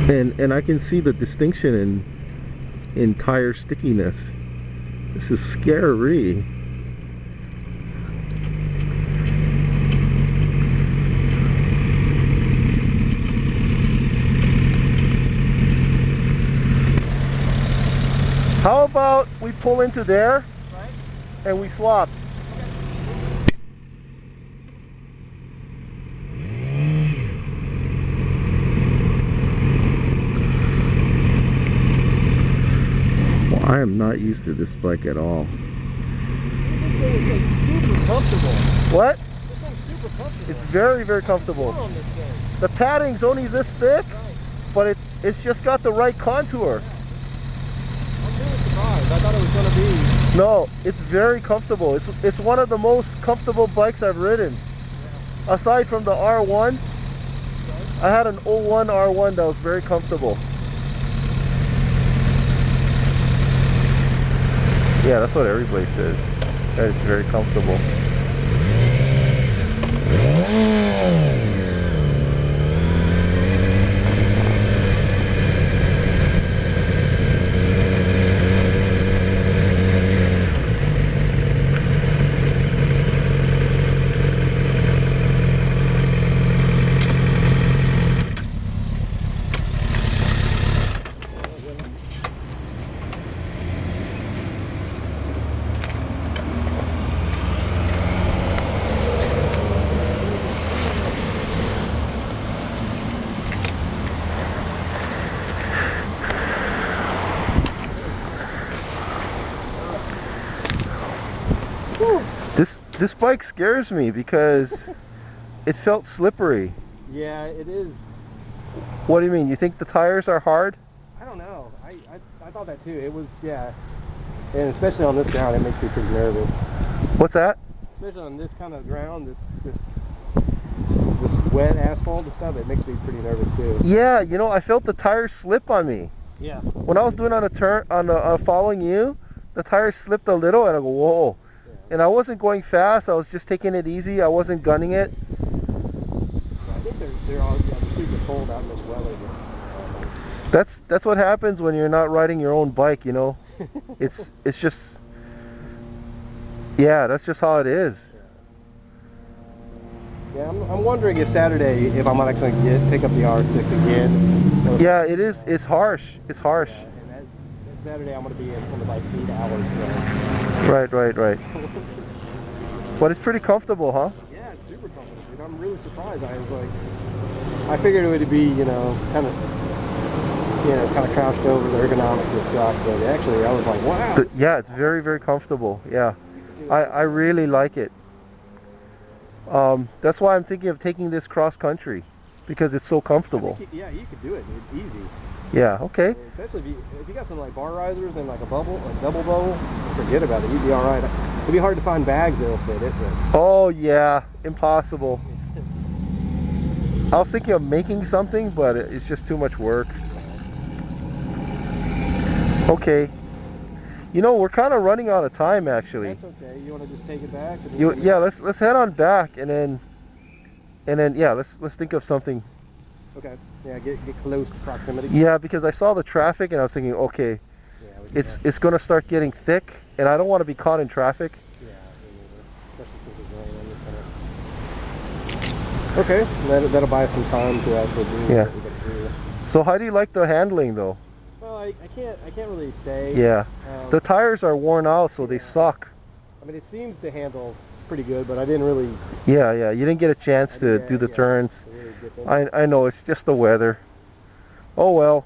And I can see the distinction in tire stickiness. This is scary. How about we pull into there, right, and we swap? Well, I am not used to this bike at all. This thing is like super comfortable. What? This thing's super comfortable. It's very, very comfortable. On this thing. The padding's only this thick, right, but it's just got the right contour. Yeah. I'm really surprised. I thought it was going to be... No, it's very comfortable. It's one of the most comfortable bikes I've ridden. Yeah. Aside from the R1, right, I had an 01 R1 that was very comfortable. Yeah, that's what everybody says. That is very comfortable. This bike scares me because it felt slippery. Yeah, it is. What do you mean? You think the tires are hard? I don't know. I thought that too. It was, yeah. And especially on this ground, it makes me pretty nervous. What's that? Especially on this kind of ground, this wet asphalt and stuff, it makes me pretty nervous too. Yeah, you know, I felt the tires slip on me. Yeah. When I was doing on a turn, following you, the tires slipped a little, and I go, whoa. Yeah. And I wasn't going fast. I was just taking it easy. I wasn't gunning it. Yeah, I think they're all super cold out in this weather. That's what happens when you're not riding your own bike, you know. It's just, yeah, that's just how it is. Yeah, I'm wondering if Saturday, if I might actually pick up the R6 again. Yeah, it is. It's harsh. It's harsh. Yeah, and that Saturday I'm going to be in for like 8 hours. So. Right. But it's pretty comfortable, huh? Yeah, it's super comfortable. Dude, I'm really surprised. I was like, I figured it would be, you know, kind of crouched over. The ergonomics would suck, but actually I was like, wow. Yeah, it's very, very comfortable. Yeah, I really like it. That's why I'm thinking of taking this cross country, because it's so comfortable. Yeah, you could do it. It's easy. Yeah. Okay. Especially if you got some like bar risers and like a double bowl, forget about it. You'd be all right. It'd be hard to find bags that'll fit it. But. Oh yeah, impossible. I was thinking of making something, but it's just too much work. Okay. You know, we're kind of running out of time, actually. That's okay. You want to just take it back? Yeah, let's head on back, and then yeah, let's think of something. Okay. Yeah, get close to proximity. Yeah, because I saw the traffic, and I was thinking, okay, yeah, it's going to start getting thick, and I don't want to be caught in traffic. Yeah, especially since it's raining. Okay, that'll buy us some time to actually do what we got to do. So how do you like the handling, though? Well, I can't really say. Yeah, the tires are worn out, so they suck. I mean, it seems to handle pretty good, but I didn't really. Yeah, you didn't get a chance to do the turns. Really I know, it's just the weather. Oh well.